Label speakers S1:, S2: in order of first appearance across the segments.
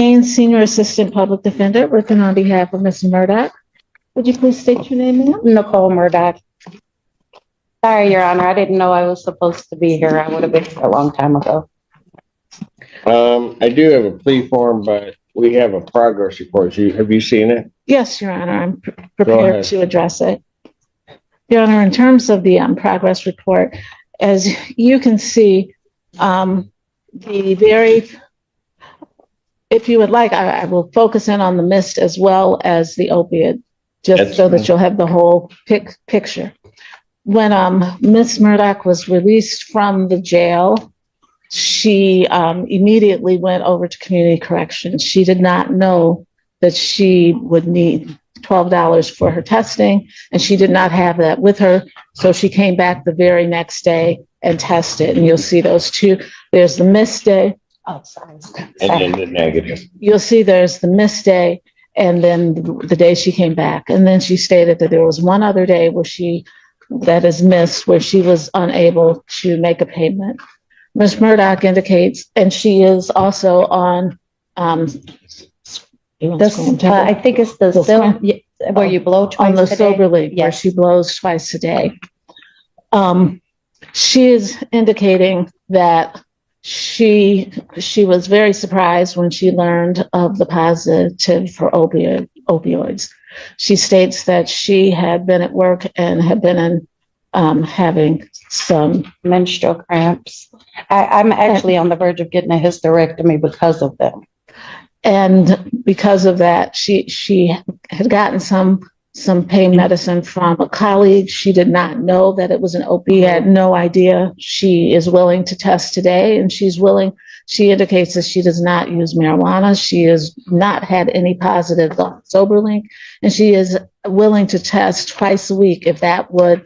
S1: Senior Assistant Public Defender, working on behalf of Ms. Murdoch. Would you please state your name, ma'am?
S2: Nicole Murdoch. Sorry, Your Honor, I didn't know I was supposed to be here. I would have been here a long time ago.
S3: I do have a plea form, but we have a progress report. Have you seen it?
S1: Yes, Your Honor, I'm prepared to address it. Your Honor, in terms of the progress report, as you can see, if you would like, I will focus in on the mist as well as the opiate, just so that you'll have the whole picture. When Ms. Murdoch was released from the jail, she immediately went over to community corrections. She did not know that she would need $12 for her testing, and she did not have that with her. So she came back the very next day and tested, and you'll see those two. There's the missed day. Oh, sorry.
S3: And then the negative.
S1: You'll see there's the missed day, and then the day she came back. And then she stated that there was one other day that is missed, where she was unable to make a payment. Ms. Murdoch indicates, and she is also on, I think it's
S2: where you blow twice
S1: on the
S2: a day.
S1: sober league,
S2: Yes.
S1: where she blows twice a day. She is indicating that she was very surprised when she learned of the positive for opioids. She states that she had been at work and had been in having some
S2: menstrual cramps. I'm actually on the verge of getting a hysterectomy because of them.
S1: And because of that, she had gotten some pain medicine from a colleague. She did not know that it was an opiate, had no idea. She is willing to test today, and she indicates that she does not use marijuana. She has not had any positive sober link, and she is willing to test twice a week if that would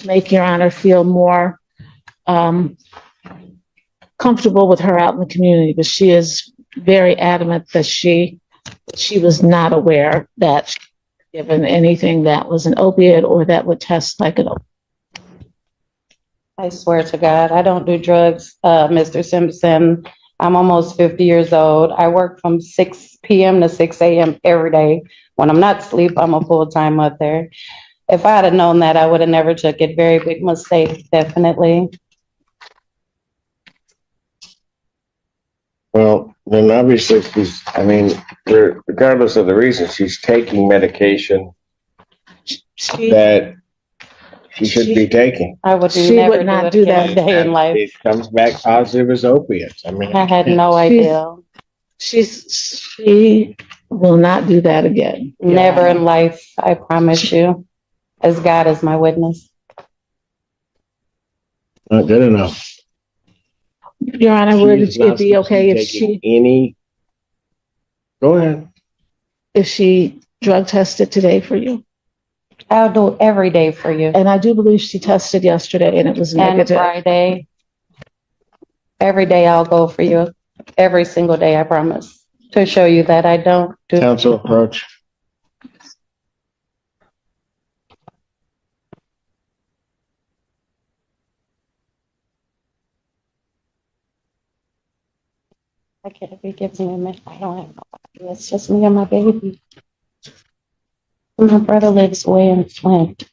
S1: make Your Honor feel more comfortable with her out in the community. But she is very adamant that she was not aware that given anything that was an opiate or that would test like an opiate.
S2: I swear to God, I don't do drugs, Mr. Simpson. I'm almost 50 years old. I work from 6 p.m. to 6 a.m. every day. When I'm not asleep, I'm a full-time mother. If I had known that, I would have never took it. Very big mistake, definitely.
S3: Well, then obviously regardless of the reason, she's taking medication that she shouldn't be taking.
S2: I would
S1: She
S2: never
S1: would not
S2: do
S1: do
S2: it
S1: that.
S2: a day in life.
S3: It comes back positive as opiates.
S2: I had no idea.
S1: She will not do that again.
S2: Never in life, I promise you, as God is my witness.
S3: Not good enough.
S1: Your Honor, would it be okay
S3: Go ahead.
S1: if she drug tested today for you?
S2: I'll do every day for you.
S1: And I do believe she tested yesterday and it was
S2: And
S1: negative.
S2: Friday. Every day I'll go for you. Every single day, I promise. To show you that I don't do.
S3: Counsel approach.
S2: I can't be giving him it. I don't have nobody. It's just me and my baby. My brother lives way in Flint.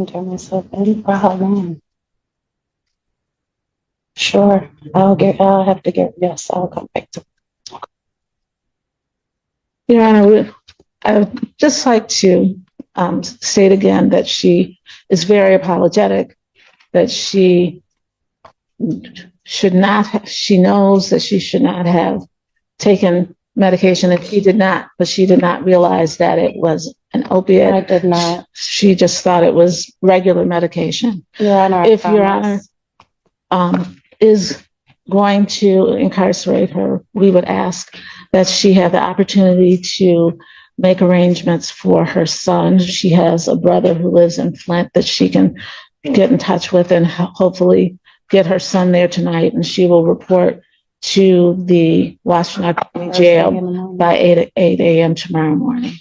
S2: Turn myself in for how long? Sure, I'll come back to.
S1: Your Honor, I would just like to state again that she is very apologetic, that she knows that she should not have taken medication, and she did not realize that it was an opiate.
S2: I did not.
S1: She just thought it was regular medication.
S2: Your Honor,
S1: If Your Honor is going to incarcerate her, we would ask that she have the opportunity to make arrangements for her son. She has a brother who lives in Flint that she can get in touch with and hopefully get her son there tonight, and she will report to the Washington County Jail by 8 a.m. tomorrow morning.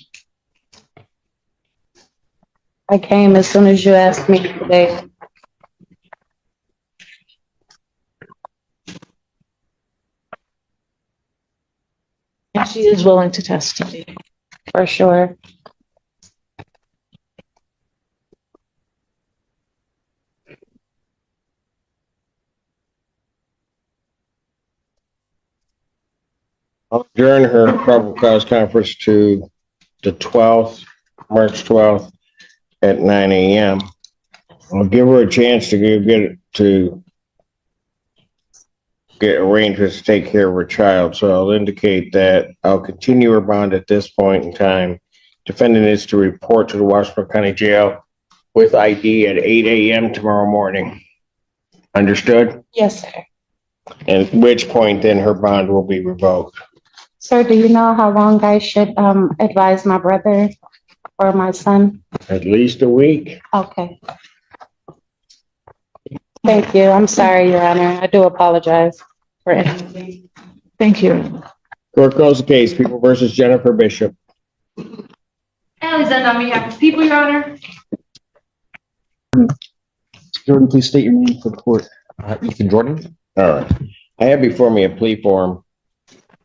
S2: I came as soon as you asked me today.
S1: And she is willing to testify.
S2: For sure.
S3: I'll adjourn her probable cause conference to the 12th, March 12th at 9 a.m. I'll give her a chance to get arrangements to take care of her child. So I'll indicate that I'll continue her bond at this point in time. Defendant is to report to the Washington County Jail with ID at 8 a.m. tomorrow morning. Understood?
S2: Yes, sir.
S3: And at which point then her bond will be revoked.
S2: Sir, do you know how long I should advise my brother or my son?
S3: At least a week.
S2: Okay. Thank you. I'm sorry, Your Honor. I do apologize for anything.
S1: Thank you.
S3: Court calls the case, People versus Jennifer Bishop.
S4: Alexander, on behalf of people, Your Honor.
S5: Jordan, please state your name for the court.
S6: Ethan Jordan.
S3: All right. I have before me a plea form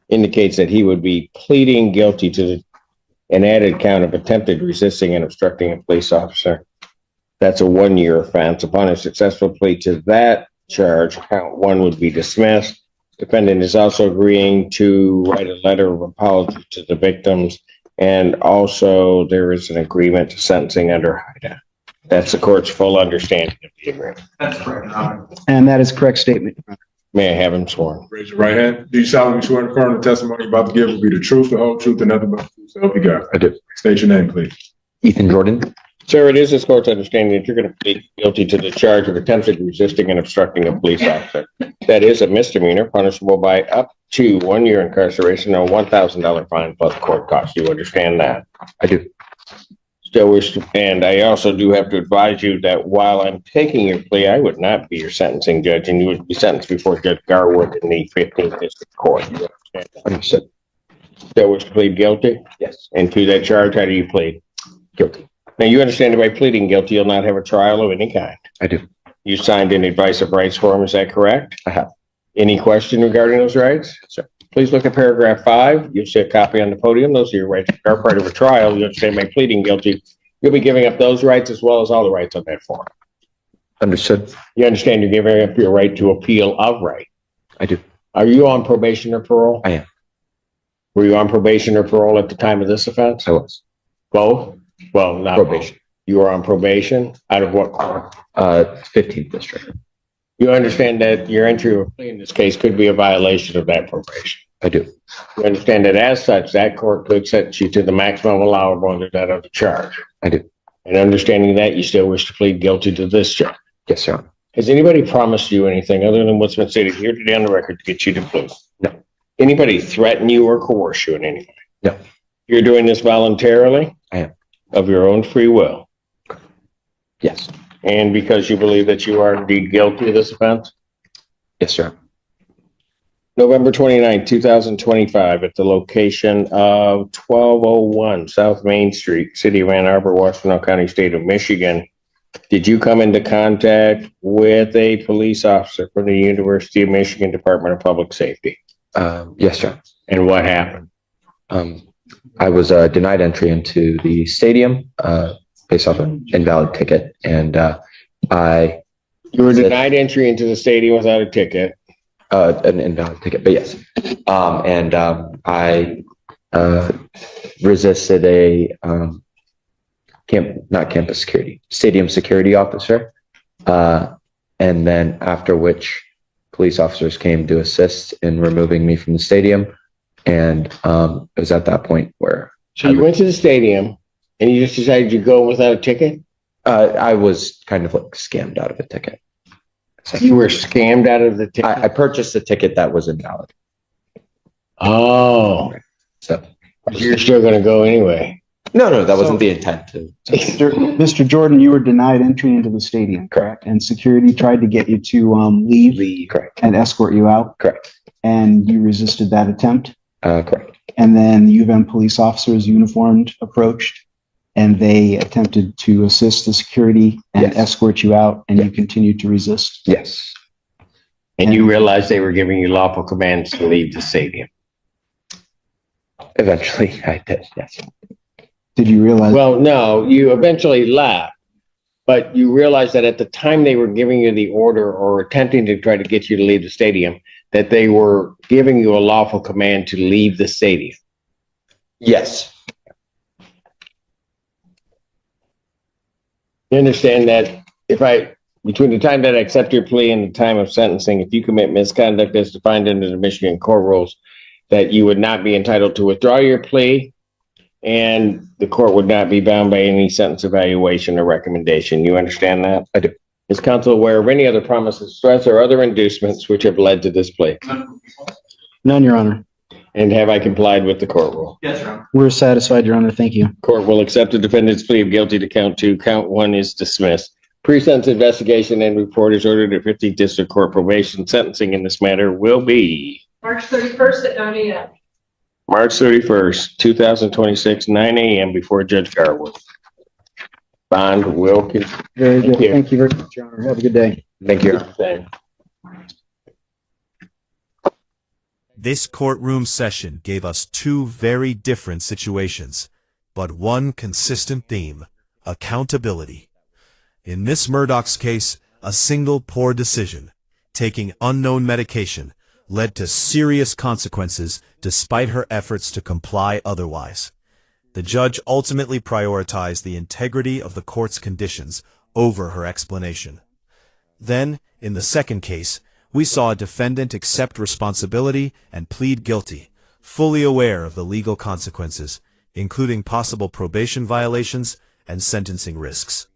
S3: indicates that he would be pleading guilty to an added count of attempted resisting and obstructing a police officer. That's a 1-year offense. Upon a successful plea to that charge, count 1 would be dismissed. Defendant is also agreeing to write a letter of apology to the victims, and also there is an agreement to sentencing under HIDA. That's the court's full understanding of the agreement.
S7: That's correct, Your Honor.
S5: And that is correct statement.
S3: May I have him sworn?
S7: Raise your right hand. Do you solemnly swear and affirm the testimony you're about to give will be the truth, the whole truth, and nothing but the truth? So help you God.
S6: I do.
S7: State your name, please.
S6: Ethan Jordan.
S3: Sir, it is this court's understanding that you're going to plead guilty to the charge of attempted resisting and obstructing a police officer. That is a misdemeanor punishable by up to 1 year incarceration or $1,000 fine plus court costs. You understand that?
S6: I do.
S3: Still wish to, and I also do have to advise you that while I'm taking your plea, I would not be your sentencing judge, and you would be sentenced before Judge Garwood in the 15th District Court. You understand?
S6: Understood.
S3: Still wish to plead guilty?
S6: Yes.
S3: And to that charge, how do you plead?
S6: Guilty.
S3: Now, you understand that by pleading guilty, you'll not have a trial of any kind.
S6: I do.
S3: You signed an advice of rights form, is that correct?
S6: I have.
S3: Any question regarding those rights?
S6: Sir.
S3: Please look at paragraph 5. You'll see a copy on the podium. Those are your rights. If you're part of a trial, you understand by pleading guilty, you'll be giving up those rights as well as all the rights on that form.
S6: Understood.
S3: You understand you're giving up your right to appeal of right.
S6: I do.
S3: Are you on probation or parole?
S6: I am.
S3: Were you on probation or parole at the time of this offense?
S6: I was.
S3: Both? Well, not
S6: Probation.
S3: both. You were on probation? Out of what court?
S6: 15th district.
S3: You understand that your entry of a plea in this case could be a violation of that probation.
S6: I do.
S3: You understand that as such, that court could sentence you to the maximum allowable under that other charge.
S6: I do.
S3: And understanding that, you still wish to plead guilty to this charge.
S6: Yes, Your Honor.
S3: Has anybody promised you anything other than what's been stated here today on the record to get you to plea?
S6: No.
S3: Anybody threaten you or coerce you in any way?
S6: No.
S3: You're doing this voluntarily?
S6: I am.
S3: Of your own free will?
S6: Yes.
S3: And because you believe that you are indeed guilty of this offense?
S6: Yes, Your Honor.
S3: November 29, 2025, at the location of 1201 South Main Street, City of Ann Arbor, Washington County, State of Michigan. Did you come into contact with a police officer from the University of Michigan Department of Public Safety?
S6: Yes, Your Honor.
S3: And what happened?
S6: I was denied entry into the stadium based off an invalid ticket, and
S3: You were denied entry into the stadium without a ticket.
S6: an invalid ticket, but yes. I resisted a not campus security, stadium security officer. And then after which police officers came to assist in removing me from the stadium. And it was at that point where
S3: So you went to the stadium and you just decided to go without a ticket?
S6: I was kind of like scammed out of a ticket.
S3: You were scammed out of the ticket?
S6: I purchased a ticket that was invalid.
S3: Oh,
S6: So
S3: you're still going to go anyway.
S6: no, that wasn't the intent.
S5: Mr. Jordan, you were denied entry into the stadium, correct? And security tried to get you to leave
S6: Correct.
S5: and escort you out,
S6: Correct.
S5: and you resisted that attempt.
S6: Correct.
S5: And then U of M police officers, uniformed, approached and they attempted to assist the security and
S3: Yes.
S5: escort you out, and you continued to resist.
S6: Yes.
S3: And you realized they were giving you lawful commands to leave the stadium.
S6: Eventually, I did. Yes.
S5: Did you realize?
S3: Well, no, you eventually left, but you realized that at the time they were giving you the order or attempting to try to get you to leave the stadium, that they were giving you a lawful command to leave the stadium.
S6: Yes.
S3: You understand that between the time that I accept your plea and the time of sentencing, if you commit misconduct as defined under the Michigan court rules, that you would not be entitled to withdraw your plea, and the court would not be bound by any sentence evaluation or recommendation. You understand that?
S6: I do.
S3: Is counsel aware of any other promises, threats, or other inducements which have led to this plea?
S5: None, Your Honor.
S3: And have I complied with the court rule?
S4: Yes, Your Honor.
S5: We're satisfied, Your Honor. Thank you.
S3: Court will accept the defendant's plea of guilty to count 2. Count 1 is dismissed. Pre-sentence investigation and report is ordered at 15th District Court probation. Sentencing in this matter will be
S1: March 31st at 9 a.m.
S3: March 31st, 2026, 9 a.m. before Judge Garwood. Bond will continue.
S5: Very good.
S3: Thank you.
S5: Thank you very much, Your Honor. Have a good day.
S6: Thank you.
S8: This courtroom session gave us two very different situations, but one consistent theme: accountability. In Miss Murdoch's case, a single poor decision, taking unknown medication, led to serious consequences despite her efforts to comply otherwise. The judge ultimately prioritized the integrity of the court's conditions over her explanation. Then, in the second case, we saw a defendant accept responsibility and plead guilty, fully aware of the legal consequences, including possible probation violations and sentencing risks.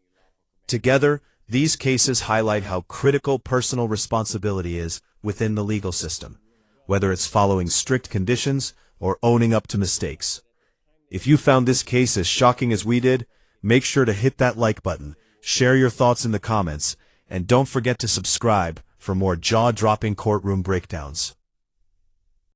S8: Together, these cases highlight how critical personal responsibility is within the legal system, whether it's following strict conditions or owning up to mistakes. If you found this case as shocking as we did, make sure to hit that like button, share your thoughts in the comments, and don't forget to subscribe for more jaw-dropping courtroom breakdowns.